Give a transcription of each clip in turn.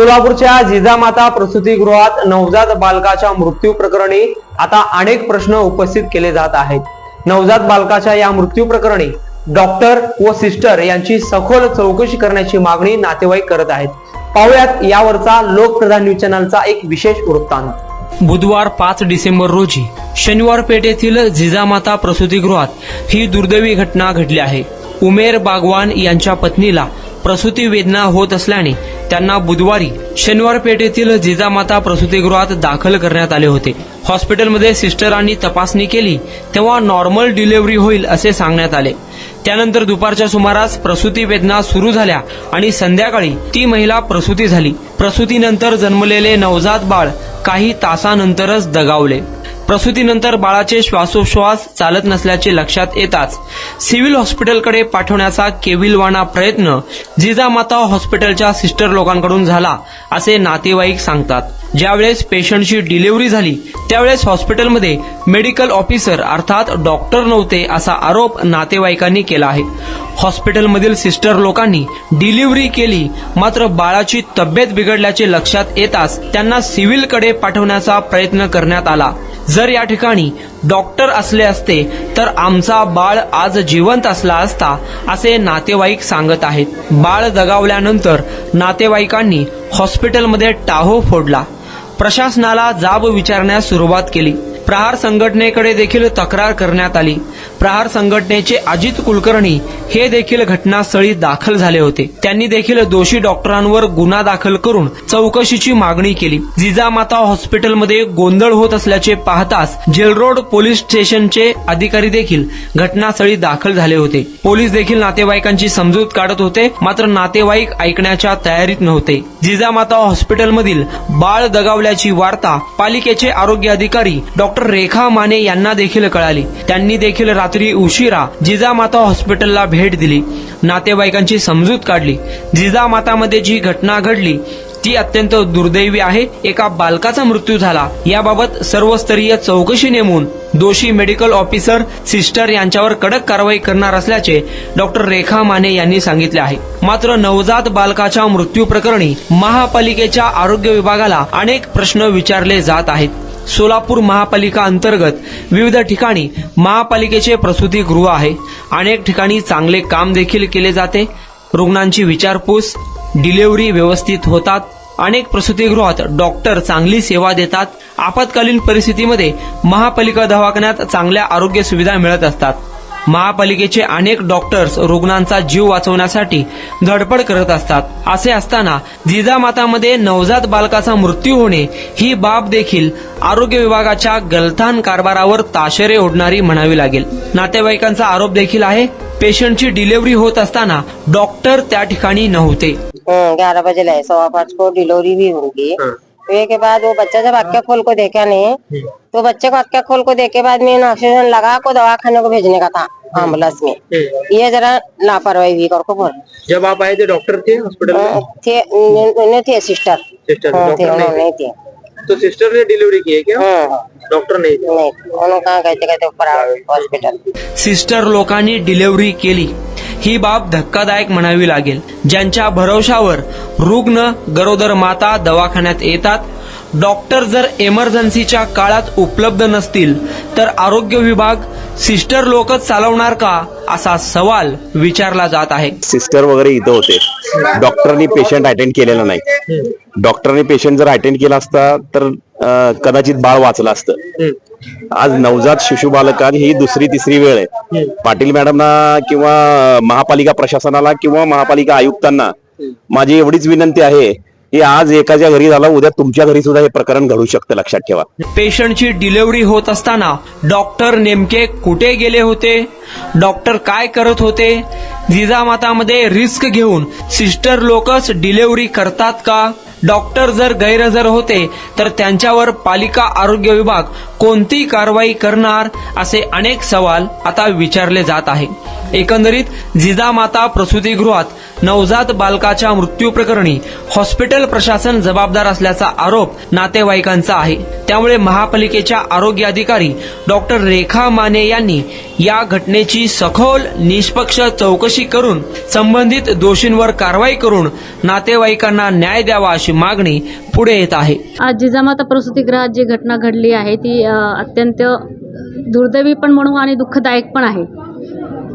सोलापूरच्या जिजामाता प्रसूतीगृहात नवजात बालकाच्या मृत्यू प्रकरणी आता अनेक प्रश्न उपस्थित केले जात आहेत. नवजात बालकाच्या या मृत्यू प्रकरणी डॉक्टर व सिस्टर यांची सखोल चौकशी करण्याची मागणी नातेवाईक करत आहेत. पाहुयात यावरचा लोकप्रधान न्यूज चॅनलचा एक विशेष वृत्तांत. बुधवार 5 डिसेंबर रोजी शनिवार पेठेतील जिजामाता प्रसूतीगृहात ही दुर्दैवी घटना घडली आहे. उमेर बागवान यांच्या पत्नीला प्रसूती वेदना होत असल्याने त्यांना बुधवारी शनिवार पेठेतील जिजामाता प्रसूतीगृहात दाखल करण्यात आले होते. हॉस्पिटलमध्ये सिस्टरांनी तपासणी केली तेव्हा नॉर्मल डिलिव्हरी होईल असे सांगण्यात आले. त्यानंतर दुपारच्या सुमारास प्रसूती वेदना सुरू झाल्या आणि संध्याकाळी ती महिला प्रसूती झाली. प्रसूतीनंतर जन्मलेले नवजात बाळ काही तासानंतरच दगावले. प्रसूतीनंतर बाळाचे श्वासोच्छवास चालत नसल्याचे लक्षात येताच सिव्हिल हॉस्पिटलकडे पाठवण्याचा केविलवाणा प्रयत्न जिजामाता हॉस्पिटलच्या सिस्टर लोकांकडून झाला असे नातेवाईक सांगतात. ज्यावेळेस पेशंटची डिलिव्हरी झाली त्यावेळेस हॉस्पिटलमध्ये मेडिकल ऑफिसर अर्थात डॉक्टर नव्हते असा आरोप नातेवाईकांनी केला आहे. हॉस्पिटलमधील सिस्टर लोकांनी डिलिव्हरी केली, मात्र बाळाची तब्येत बिघडल्याचे लक्षात येताच त्यांना सिव्हिलकडे पाठवण्याचा प्रयत्न करण्यात आला. जर या ठिकाणी डॉक्टर असले असते तर आमचा बाळ आज जिवंत असला असता असे नातेवाईक सांगत आहेत. बाळ दगावल्यानंतर नातेवाईकांनी हॉस्पिटलमध्ये टाहो फोडला. प्रशासनाला जाब विचारण्यास सुरुवात केली. प्रहार संघटनेकडे देखील तक्रार करण्यात आली. प्रहार संघटनेचे अजित कुलकर्णी हे देखील घटनास्थळी दाखल झाले होते. त्यांनी देखील दोषी डॉक्टरांवर गुन्हा दाखल करून चौकशीची मागणी केली. जिजामाता हॉस्पिटलमध्ये गोंधळ होत असल्याचे पाहताच जेलरोड पोलीस स्टेशनचे अधिकारी देखील घटनास्थळी दाखल झाले होते. पोलीस देखील नातेवाईकांची समजूत काढत होते, मात्र नातेवाईक ऐकण्याच्या तयारीत नव्हते. जिजामाता हॉस्पिटलमधील बाळ दगावल्याची वार्ता पालिकेचे आरोग्य अधिकारी डॉक्टर रेखा माने यांना देखील कळाली. त्यांनी देखील रात्री उशिरा जिजामाता हॉस्पिटलला भेट दिली. नातेवाईकांची समजूत काढली. जिजामातामध्ये जी घटना घडली ती अत्यंत दुर्दैवी आहे. एका बालकाचा मृत्यू झाला. याबाबत सर्वस्तरीय चौकशी नेमून दोषी मेडिकल ऑफिसर सिस्टर यांच्यावर कडक कारवाई करणार असल्याचे डॉक्टर रेखा माने यांनी सांगितले आहे. मात्र नवजात बालकाच्या मृत्यू प्रकरणी महापालिकेच्या आरोग्य विभागाला अनेक प्रश्न विचारले जात आहेत. सोलापूर महापालिका अंतर्गत विविध ठिकाणी महापालिकेचे प्रसूतीगृह आहे. अनेक ठिकाणी चांगले काम देखील केले जाते. रुग्णांची विचारपूस, डिलिव्हरी व्यवस्थित होतात. अनेक प्रसूतीगृहात डॉक्टर चांगली सेवा देतात. आपत्कालीन परिस्थितीमध्ये महापालिका दवाखान्यात चांगल्या आरोग्य सुविधा मिळत असतात. महापालिकेचे अनेक डॉक्टर्स रुग्णांचा जीव वाचवण्यासाठी धडपड करत असतात. असे असताना जिजामातामध्ये नवजात बालकाचा मृत्यू होणे ही बाब देखील आरोग्य विभागाच्या गलथान कारभारावर ताशेरे ओढणारी म्हणावी लागेल. नातेवाईकांचा आरोप देखील आहे. पेशंटची डिलिव्हरी होत असताना डॉक्टर त्या ठिकाणी नव्हते. 11 बजे लाए 5:15 को डिलीवरी भी होगी. फिर के बाद वो बच्चा जब अक्का खोल को देखा नहीं तो बच्चे को अक्का खोल को देखे बाद में ऑक्सीजन लगा को दवाखाने को भेजने का था एम्बुलेंस में. ये जरा लापरवाही भी कर को बोल. जब आप आए थे डॉक्टर थे हॉस्पिटल में? थे सिस्टर नहीं थे. तो सिस्टर ने डिलीवरी की है क्या? डॉक्टर नहीं थे. उन्होंने कहा कहते ऊपर हॉस्पिटल. सिस्टर लोकांनी डिलिव्हरी केली ही बाब धक्कादायक म्हणावी लागेल. ज्यांच्या भरवशावर रुग्ण गरोदर माता दवाखान्यात येतात. डॉक्टर जर इमर्जन्सीच्या काळात उपलब्ध नसतील तर आरोग्य विभाग सिस्टर लोकच चालवणार का असा सवाल विचारला जात आहे. सिस्टर वगैरे इथं होते. डॉक्टरनी पेशंट अटेंड केलेला नाही. डॉक्टरनी पेशंट जर अटेंड केला असता तर कदाचित बाळ वाचलं असतं. आज नवजात शिशु बालकांची ही दुसरी तिसरी वेळ आहे. पाटील मॅडमना किंवा महापालिका प्रशासनाला किंवा महापालिका आयुक्तांना माझी एवढीच विनंती आहे की आज एकाच्या घरी झाला, उद्या तुमच्या घरी सुद्धा हे प्रकरण घडू शकतं, लक्षात ठेवा. पेशंटची डिलिव्हरी होत असताना डॉक्टर नेमके कुठे गेले होते? डॉक्टर काय करत होते? जिजामातामध्ये रिस्क घेऊन सिस्टर लोकच डिलिव्हरी करतात का? डॉक्टर जर गैरहजर होते तर त्यांच्यावर पालिका आरोग्य विभाग कोणती कारवाई करणार असे अनेक सवाल आता विचारले जात आहे. एकंदरीत जिजामाता प्रसूतीगृहात नवजात बालकाच्या मृत्यू प्रकरणी हॉस्पिटल प्रशासन जबाबदार असल्याचा आरोप नातेवाईकांचा आहे. त्यामुळे महापालिकेच्या आरोग्य अधिकारी डॉक्टर रेखा माने यांनी या घटनेची सखोल निष्पक्ष चौकशी करून संबंधित दोषींवर कारवाई करून नातेवाईकांना न्याय द्यावा अशी मागणी पुढे येत आहे. आज जिजामाता प्रसूतिगृहात जी घटना घडली आहे ती अत्यंत दुर्दैवी पण म्हणू आणि दुःखदायक पण आहे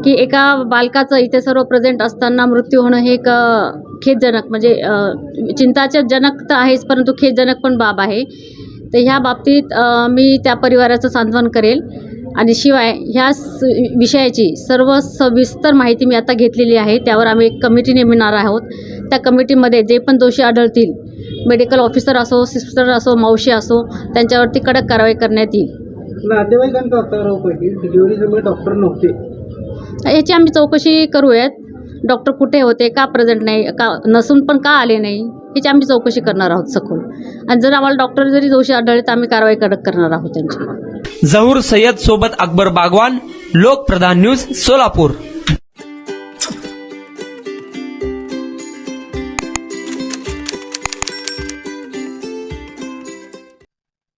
की एका बालकाचं इथे सर्व प्रेझेंट असताना मृत्यू होणं हे एक खेदजनक म्हणजे चिंताजनक तर आहेच परंतु खेदजनक पण बाब आहे. तर ह्या बाबतीत मी त्या परिवाराचं सांत्वन करेल आणि शिवाय ह्या विषयाची सर्व सविस्तर माहिती मी आता घेतलेली आहे. त्यावर आम्ही एक कमिटी नेमणार आहोत. त्या कमिटीमध्ये जे पण दोषी आढळतील मेडिकल ऑफिसर असो सिस्टर असो मावशी असो त्यांच्यावरती कडक कारवाई करण्यात येईल. नातेवाईकांचा असा आरोप आहे की डिलिव्हरी समय डॉक्टर नव्हते. याची आम्ही चौकशी करूयात. डॉक्टर कुठे होते का प्रेझेंट नाही का नसून पण का आले नाही याची आम्ही चौकशी करणार आहोत सखोल. आणि जर आम्हाला डॉक्टर जरी दोषी आढळले तर आम्ही कारवाई कडक करणार आहोत त्यांची. जहूर सय्यद सोबत अकबर बागवान, लोकप्रधान न्यूज, सोलापूर.